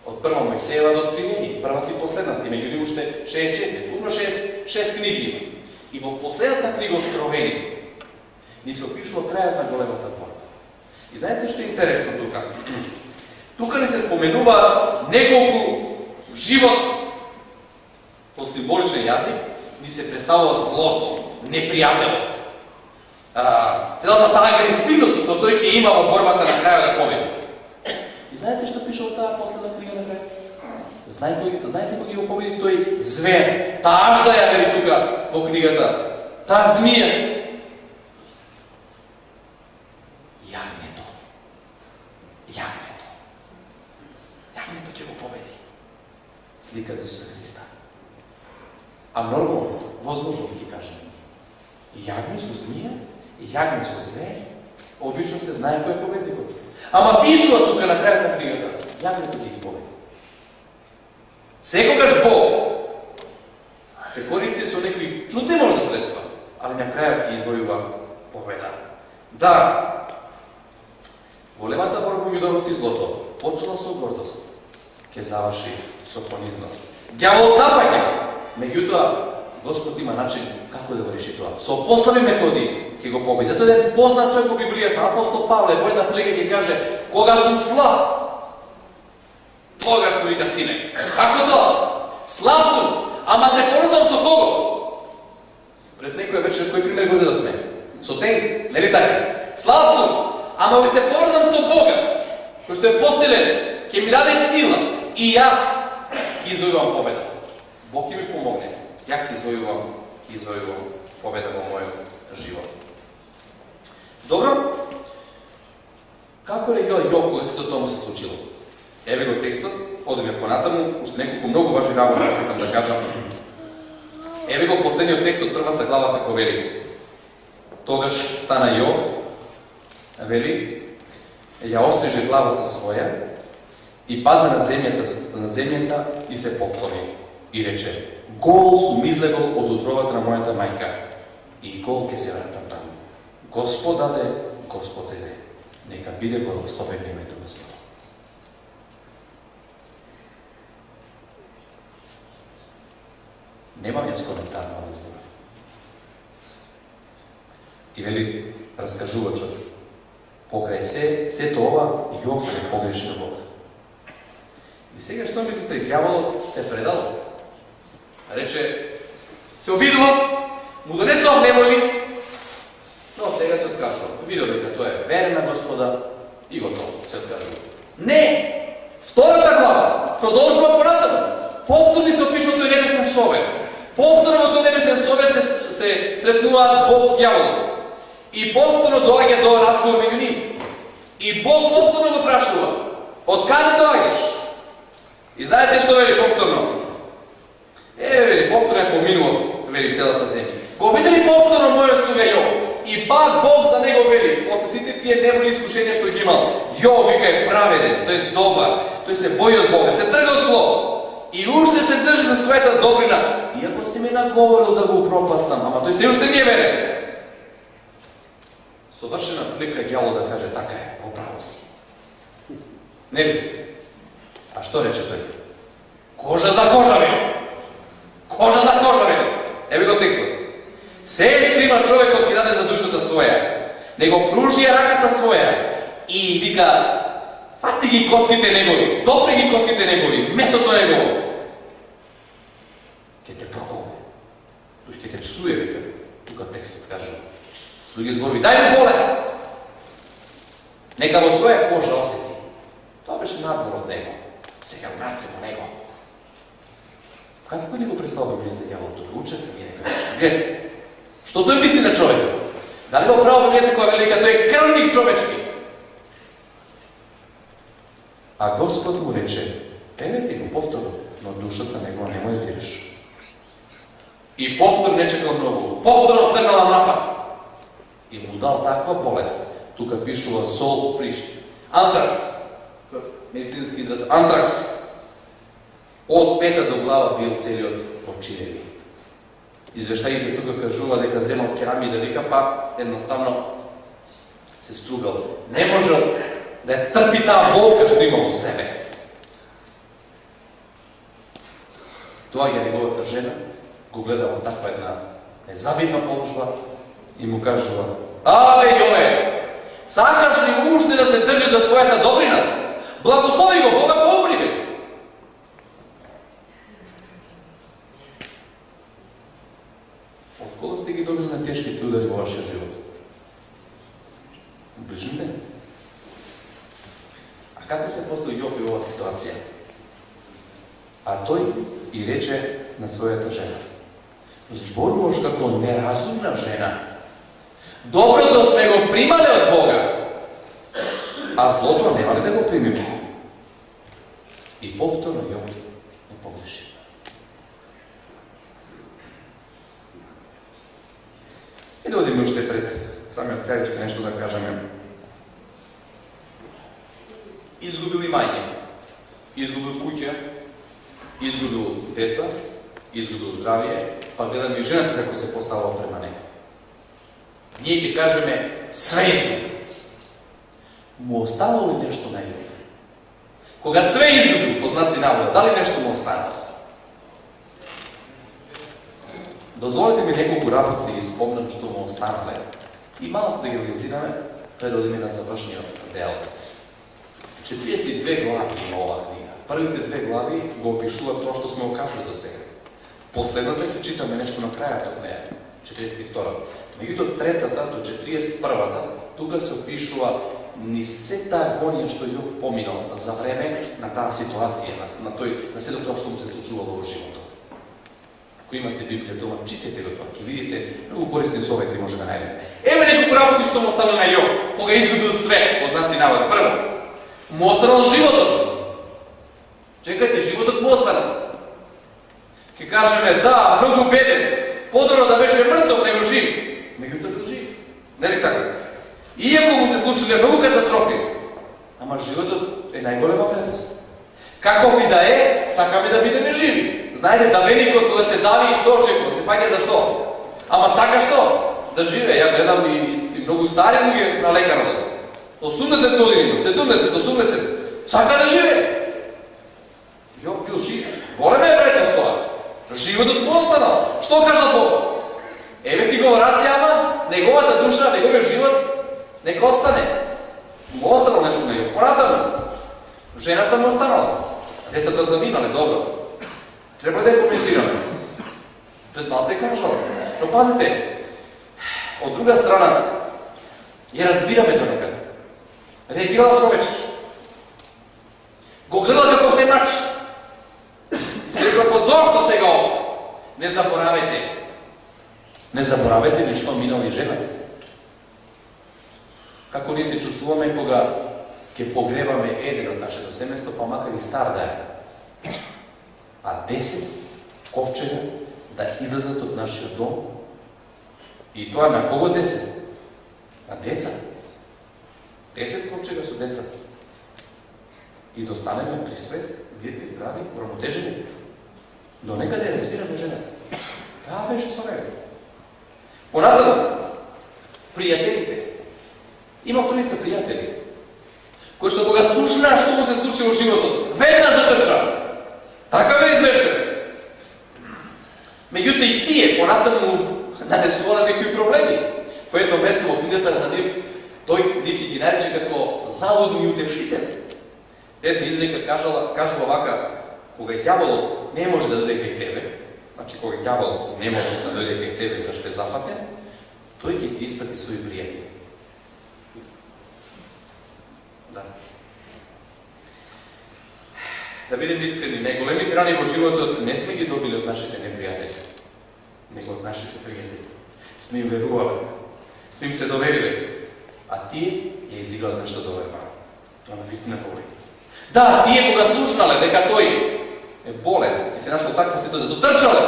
Од прва Мојсеева до Откривение, првата и последната, и меѓу нив уште 64, ukupno 6 книги има. И во последната книга Откровение ни се опишува крајот на големата борба. И знаете што е интересно тука? Тука ни се споменува неколку живот по символичен јазик, ни се представува злото, непријателот. Целата таа агресивност што тој ќе има во борбата на крајот да победи. И знаете што пише во таа последна книга на крај? Знаете кој ги го победи тој звер? Таа ажда ја вели тука во книгата. Таа змија. Јагнето ќе го победи. Слика за Исуса Христа. А нормално, возможно ќе кажеме. Јагне со змија, јагне со звер, обично се знае кој е победникот. Ама пишува тука на крајот на книгата, јагнето ќе ги победи. Секогаш Бог се користи со некои чудни можда средства, али на крајот ќе извојува победа. Да, големата борба меѓу доброто и злото почнала со гордост, ќе заврши со понизност. Ѓаволот напаѓа, Меѓутоа, Господ има начин како да го реши тоа. Со послави методи ќе го победи. Тоа е познат човек во Библијата. Апостол Павле во една прилика ќе каже: кога сум слаб, тогаш сум вика сине. Како тоа? Слаб сум, ама се поврзам со кого? Пред некој вечер кој пример го зедовме? Со тенк, нели така? Слаб сум, ама ви се поврзам со Бога, кој што е посилен, ќе ми даде сила и јас ќе извојувам победа. Бог ќе ми помогне. Ја ќе извојувам победа во мојот живот. Добро? Како реагира Јов кога сето тоа му се случило? Еве го текстот, одиме понатаму, уште неколку многу важни работи сакам да кажам. Еве го последниот текст од првата глава како вели: тогаш стана Јов, вели, ја острижи главата своја и падна на земјата и се поклони и рече: гол сум излегол од утробата на мојата мајка и гол ќе се вратам таму. Господ даде, Господ зеде. Нека биде благословено името Господ. Немам јас коментар на овој збор. И вели раскажувачот: покрај сето ова, Јов не погреши на Бога. И сега што мислите, ѓаволот се предал? Рече: се обидував, му донесував неволи, но сега се откажувам. Видов дека тоа е верен на Господа и готово, се откажувам. Не! Втората глава продолжува понатаму. Повторно се опишува тој небесен совет. Повторно во тој небесен совет се сретнуваат Бог и ѓаволот. И повторно доаѓа до разговор меѓу нив. И Бог повторно го прашува: од каде доаѓаш? И знаете што вели повторно? Вели, повторно е поминував, вели, целата земја. Го видели повторно мојот слуга Јов. И пак Бог за него вели, после сите тие неволни искушенија што ги имал, Јов вика е праведен, тој е добар, тој се бои од Бога, се трга од зло. И уште се држи за својата добрина, иако си ми наговорил да го упропастам, ама тој се уште не е верен. Совршена прилика ѓавол да каже: така е, оправо си. Нели? А што рече тој? Кожа за кожа, вели. Кожа за кожа, вели. Еве го текстот. Се што има човекот ги даде за душата своја. Него пружија раката своја и вика: фати ги коските негови, допри ги коските негови, месото негово. Ке те проколе. Тој ке те псуе, вика. Тука текстот кажа. Слуги зборови: дај му болест. Нека во своја кожа осети. Тоа беше надвор од него. Сега внатре во него. Како не го представува Библијата ѓаволот? Тоа учат ми некој нешто. Гледате, што тој мисли на човекот? Дали го право Библијата која вели дека тој е крвник човечки? А Господ му рече: еве ти го повторно, но душата него немој да дириш. И повторно не чекал многу. Повторно тргнала напад. И му дал таква болест. Тука пишува сол пришт. Антракс. Медицински израз. Антракс. Од пета до глава бил целиот очиреви. Извештаите тука кажува дека земал керами да вика, па едноставно се стругал. Не можел да ја трпи таа болка што има во себе. Доаѓа неговата жена, го гледа во таква една незавидна положба и му кажува: абе, Јове, сакаш ли уште да се држиш за твојата добрина? Благослови го, Бога помогни бе. Од кога сте ги добили на тешките удари во вашиот живот? Ближните? А како се постави Јов и оваа ситуација? А тој и рече на својата жена: зборуваш како неразумна жена. Доброто сме го примале од Бога, а злото нема ли да го примиме? И повторно Јов не погреши. И да одиме уште пред самиот крај, уште нешто да кажеме. Изгубил имање, изгубил куќа, изгубил деца, изгубил здравие, па гледаме и жената како се поставила према него. Ние ќе кажеме: све изгубил. Му останало ли нешто на Јов? Кога све изгубил, по знаци навода, дали нешто му останало? Дозволите ми неколку работи да ги спомнам што му останале и малко да ги реализираме пред да одиме на завршниот дел. 42 глави има оваа книга. Првите 2 глави го опишуваат тоа што сме окажали до сега. Последната ќе читаме нешто на крајот од неја, 42. Меѓутоа третата до 41-та, тука се опишува ни се таа агонија што Јов поминал за време на таа ситуација, на сето тоа што му се случувало во животот. Ако имате Библија дома, читете го тоа, ќе видите многу корисни совети може да најдете. Еве неколку работи што му останало на Јов, кога изгубил све, по знаци навод. Прво, му останал животот. Чекајте, животот му останал. Ке кажеме, да, многу беден, подобро да беше мртов, него жив. Меѓутоа бил жив. Нели така? Иако му се случиле многу катастрофи, ама животот е најголема вредност. Каков и да е, сакаме да бидеме живи. Знаете, давеникот кога се дави и што очекува, се фаќа за што? Ама сака што? Да живее. Ја гледам и многу стари луѓе на лекарот. 80 години, 70, 80. Сака да живее. Јов бил жив. Голема е вредност тоа. Животот му останал. Што кажа Бог? Еве ти го рацијама, неговата душа, неговиот живот, нека остане. Му останал нешто на Јов. Понатаму. Жената му останала. Децата заминале, добро. Треба да ја коментираме. Пред малце кажал. Но пазите, од друга страна, ја разбираме до некаде. Реагирала човечки. Го гледала како се мачи. И се рекла, зошто сега ово? Не заборавајте. Не заборавајте ли што минали жената. Како ние се чувствуваме кога ќе погребаме еден од нашето семејство, па макар и стар заедно. А 10 ковчега да излезат од нашиот дом. И тоа на кого 10? На деца. 10 ковчега со деца. И да останеме при свест, вие здрави, уравнотежени. До некаде разбираме жената. Таа беше со него. Понатаму, пријателите. Има троица пријатели, кои што кога слушнаа што му се случи во животот, веднаш дотрча. Така ме извештен. Меѓутоа и тие понатаму нанесувале некои проблеми. По едно место во книгата за нив, тој нити ги нарече како залудни утешители. Една изрека кажува вака, кога ѓаволот не може да дојде кај тебе, значи кога ѓаволот не може да дојде кај тебе зашто е зафатен, тој ќе ти испрати своји пријатели. Да. Да бидем искрени, најголемите рани во животот не сме ги добили од нашите непријатели, него од нашите пријатели. Сме им верувале, сме им се довериле, а тие ја изиграле нешто доверба. Тоа на вистина говори. Да, тие кога слушнале дека тој е болен и се нашол таква ситуација, дотрчале,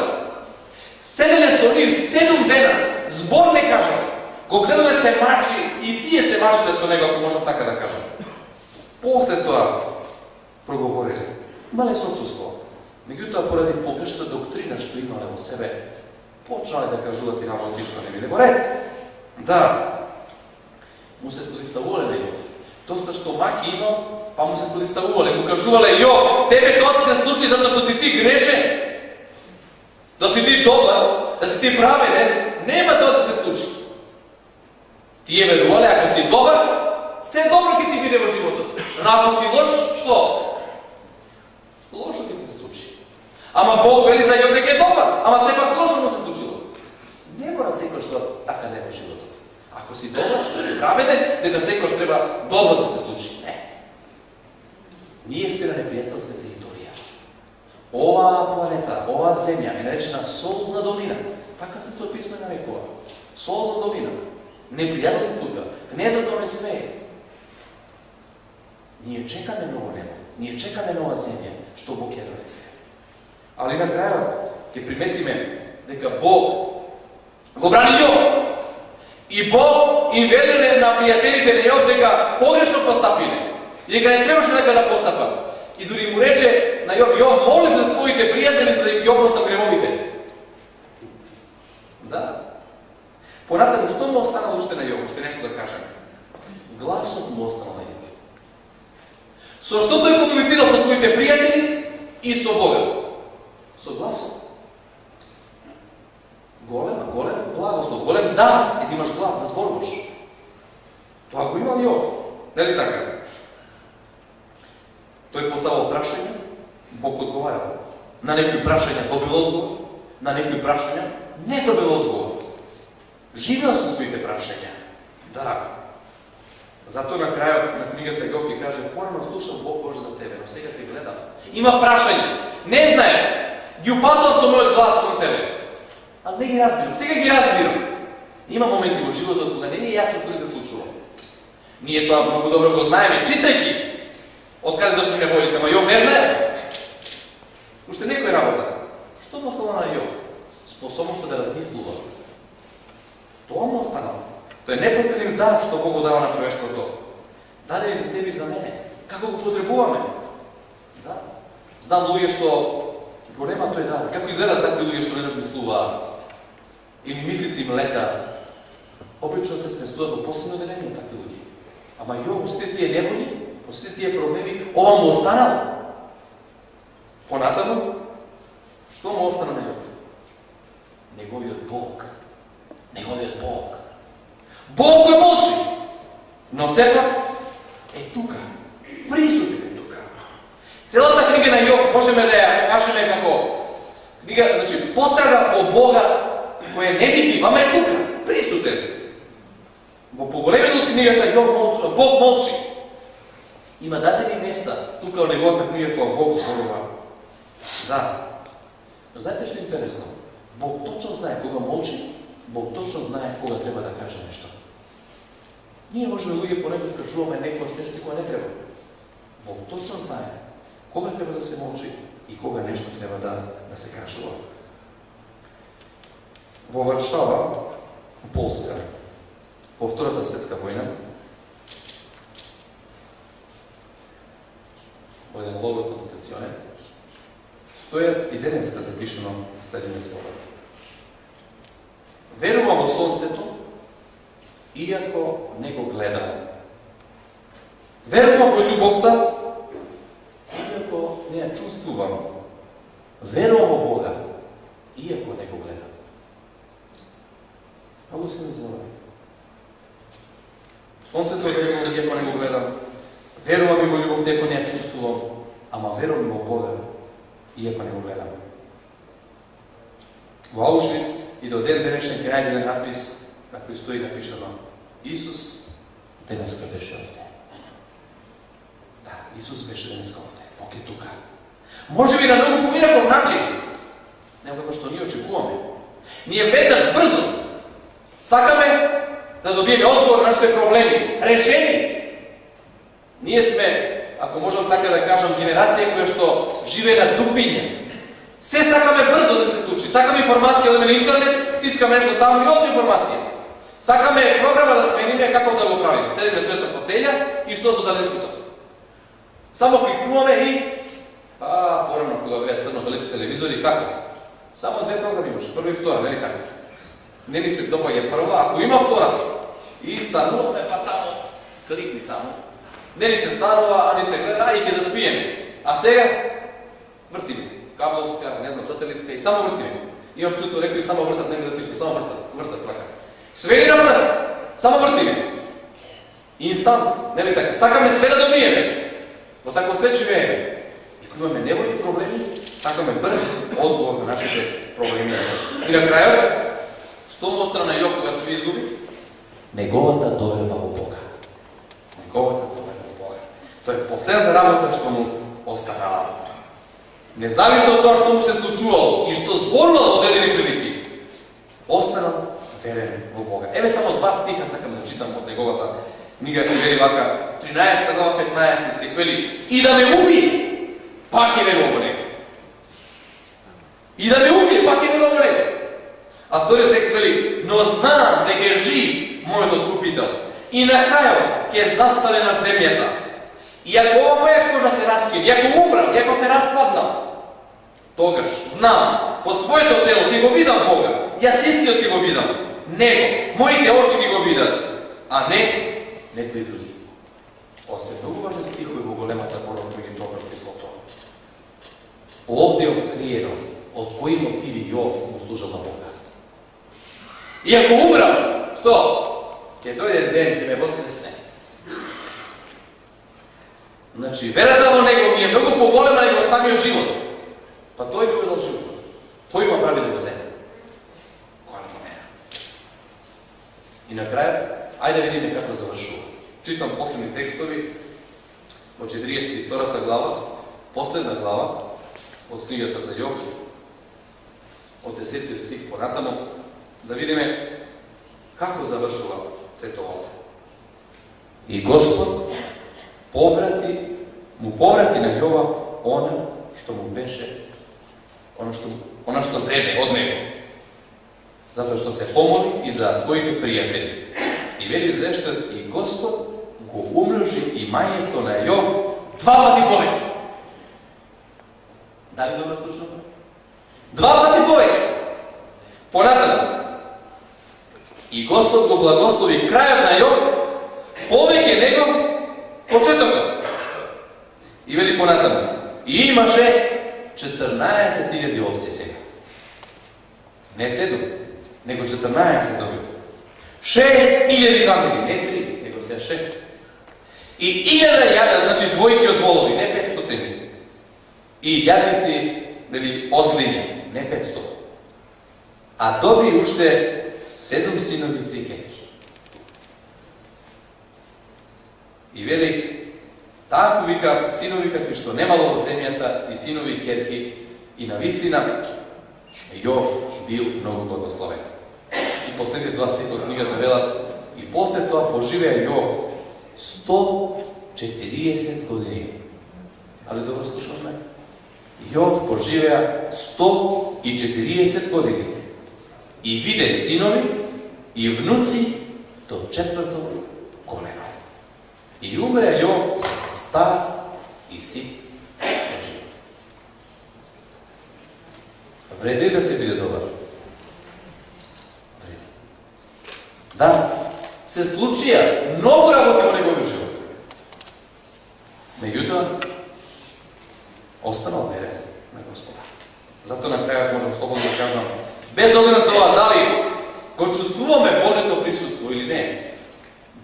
седеле со нив 7 дена, збор не кажале, го гледале се мачи и тие се мачиле со него, ако можам така да кажам. После тоа проговориле, имале сочувство, меѓутоа поради погрешната доктрина што имале во себе, почнале да кажуват и работи што не биле во ред. Да, му се сподиставувале на Јов. Доста што маки имал, па му се сподиставувале, му кажувале, Јов, тебе тоа се случи затоа што си ти грешен, да си ти добар, да си ти праведен, нема тоа да се случи. Тие верувале, ако си добар, се добро ќе ти биде во животот. Но ако си лош, што? Лошо ќе ти се случи. Ама Бог вели за Јов дека е добар, ама сепак лошо му се случило. Не мора секој што така не е во животот. Ако си добар, си праведен, дека секој што треба добро да се случи. Не. Ние сме на непријателска територија. Оваа планета, оваа земја е наречена Солзна долина. Така се тоа писме нарекува. Солзна долина. Непријател тука. Гнездото не смее. Ние чекаме ново небо. Ние чекаме нова земја, што Бог ја донесе. Али на крајот ќе приметиме дека Бог го брани Јов. И Бог им велеле на пријателите на Јов дека погрешно постапиле. И дека не требаше така да постапат. И дури му рече на Јов, Јов, моли за твоите пријатели за да ги опростам гревовите. Да. Понатаму, што му останало уште на Јов? Уште нешто да кажем. Гласот му останал на Јов. Со што тој комуницирал со своите пријатели и со Бога? Со гласот. голем благослов, голем дар и да имаш глас, да зборуваш. Тоа го имал Јов, нели така? Тој поставил прашање, Бог одговарал. На некои прашања добил одговор, на некои прашања не добил одговор. Живеел со своите прашања. Да. Затоа на крајот на книгата Јов ќе каже: порано слушам Бог Боже за тебе, но сега те гледам. Има прашања. Не знае. Ги упатал со мојот глас кон тебе. А не ги разбирам. Сега ги разбирам. Има моменти во животот кога не ни е јасно што ни се случува. Ние тоа многу добро го знаеме, читајќи од каде дошли неволите, ама Јов не знае. Уште некој работа. Што му остава на Јов? Способноста да размислува. Тоа му останало. Тој е непоценим дар што Бог го дава на човештвото. Даде ли за тебе и за мене? Како го потребуваме? Да. Знам луѓе што го нема тој дар. Како изгледат такви луѓе што не размислуваат? Или мислите им летаат? Обично се сместуваат во посебно деление такви луѓе. Ама Јов, во сите тие неволи, во сите тие проблеми, ова му останало. Понатаму, што му остана на Јов? Неговиот Бог. Неговиот Бог. Бог кој молчи, но сепак е тука. Присутен е тука. Целата книга на Јов можеме да ја кажеме како книга, значи, потрага по Бога кој е невидим, ама е тука, присутен. Во поголемето од книгата Јов молчи, Бог молчи. Има дадени места тука во неговата книга кога Бог зборува. Да. Но знаете што е интересно? Бог точно знае кога молчи, Бог точно знае кога треба да каже нешто. Ние можеме луѓе понекогаш кажуваме некојаш нешто кога не треба. Бог точно знае кога треба да се молчи и кога нешто треба да се кажува. Во Варшава, Полска, по Втората светска војна, во еден логор концентрационен, стојат и денеска запишено следните зборови. Верувам во сонцето, иако не го гледам. Верувам во љубовта, иако не ја чувствувам. Верувам во Бога, иако не го гледам. Много се не зборови. Сонцето верувам, иако не го гледам. Верувам и во љубовта, иако не ја чувствувам. Ама верувам и во Бога, иако не го гледам. Во Аушвиц и до ден денешен ќе најде надпис на кој стои напишано: Исус денеска беше овде. Да, Исус беше денеска овде. Бог е тука. Може би на многу поинаков начин, него како што ние очекуваме. Ние веднаш брзо сакаме да добиеме одговор на нашите проблеми, решени. Ние сме, ако можам така да кажам, генерација која што живее на дупиње. Се сакаме брзо да се случи. Сакаме информација, одеме на интернет, стискаме нешто таму и од информација. Сакаме програма да смениме како да го правиме. Седиме света фотелја и што со даленското. Само кликнуваме и порано кога беа црно-белите телевизори, како? Само две програми имаш, прва и втора, нели така? Не ни се допаѓа прва, ако има втора, и стануваме па таму, кликни таму. Не ни се станува, а ни се гледа и ќе заспиеме. А сега вртиме. Кабловска, не знам, сателитска и само вртиме. Имам чувство, некои само вртат, не ми да пишат, само вртат така. Свели на прст, само вртиме. Инстант, нели така? Сакаме све да добиеме. Во такво свет живееме. И кога имаме неволи проблеми, сакаме брз одговор на нашите проблеми. И на крајот, што му остана на Јов кога се изгуби? Неговата доверба во Бога. Неговата доверба во Бога. Тоа е последната работа што му останала. Независно од тоа што му се случувало и што зборувал од одредени прилики, останал верен во Бога. Еве само два стиха сакам да читам од неговата книга, че вели вака, 13 глава 15 стих, вели: и да ме убие, пак ќе верувам во него. И да ме убие, пак ќе верувам во него. А вториот текст вели: но знам дека е жив мојот откупител и на крајот ќе застане над земјата. И ако ова моја кожа се раскине, и ако умрам, и ако се распаднам, тогаш знам, по своето тело ќе го видам Бога. Јас истиот ќе го видам. Него, моите очи ќе го видат, а не некои други. Ова се многу важни стихови во големата борба меѓу доброто и злото. Овде откриено од кои мотиви Јов му служел на Бога. I ako umram, što? Ke dojde den, ke me voskresne. Znači, vera dalo nego mi je mnogo pogolema nego samio život. Pa to je bilo život. To ima pravi do zemlje. Golema vera. I na kraju, ajde vidimo kako završuva. Čitam posljednji tekstovi od 42. glava, posljedna glava od knjigata za Jov, od 10. stih ponatamo, da vidimo kako završuva sve to ovdje. I Gospod povrati na Jova ono što mu beše, ono što zebe od nego. Zato što se pomoli i za svojih prijatelja. I veli zveštar i Gospod go umnoži i manje to na Jov 2 pati povek. Da li dobro slušno? 2 pati povek. Ponatano. I Gospod go blagoslovi krajom na Jov povek je nego početoga. I veli ponatano. I imaše 14.000 ovci сега. Ne 7, nego 14 dobio. 6.000 kameni, ne 3, nego se 6. I 1000 jada, znači dvojke od volovi, ne 500. I jadnici, ili oslinje, ne 500. A dobi ušte 7 sinovi i 3 kerki. I veli, tako vika, sinovi kakvi što nemalo od zemljata i sinovi i kerki i na vistina Jov bil mnogo blagosloven. I posljednje 2 stiha od knjigata vela i posle toga poživea Jov 140 godina. Ali dobro slušamo? Jov poživea 140 godina. I vide sinovi i vnuci do 4. kolena. I umre Jov star i sit od života. Vredi da se bide dobar? Vredi. Da, se slučija mnogo работи u njegovim životu. Međutim, ostano vere na Gospoda. Zato na kraju možemo slobodno da kažem, bez ogleda toga da li go čustvуваме Божето присуство или не,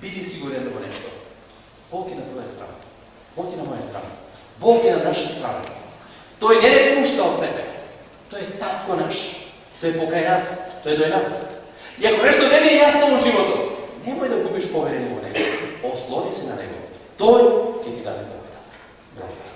биди сигурен во нешто. Бог е на твоја страна. Бог е на моја страна. Бог е на наша страна. Тој не не пушта од себе. Тој е татко наш. Тој е покрај нас. Тој е до нас. И ако нешто не е јасно во животот, немој да губиш поверение во него. Ослони се на него. Тој ќе ти даде победа. Благодарам.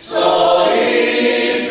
Solis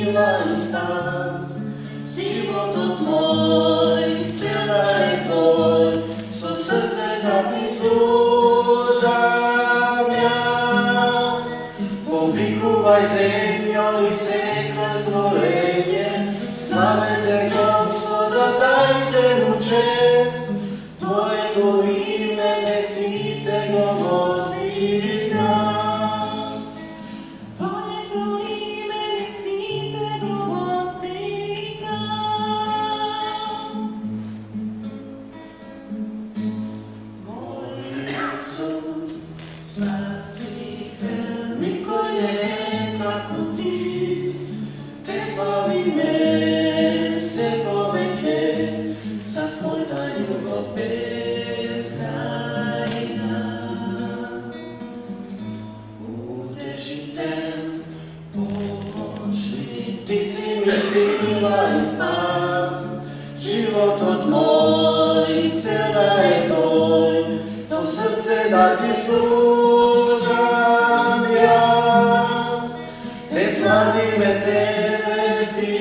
sila i spas. Životot moj, cela je tvoj, so srce da ti služam jas. Povikuvaj zemljo i seka stvorenje, slavete Gospoda, dajte mu čest. Tvoje to ime nek svite go vozdihna. Tvoje to ime nek svite go vozdihna. Moj Isus, spasitelj, niko je kako ti, te slavime se poveke, za tvoj ta ljubov bezkrajna. Utešitelj, pomoćnik, ti si mi sila i spas, život od moj, cela je tvoj, so srce da ti služam jas. Te slavime tebe, ti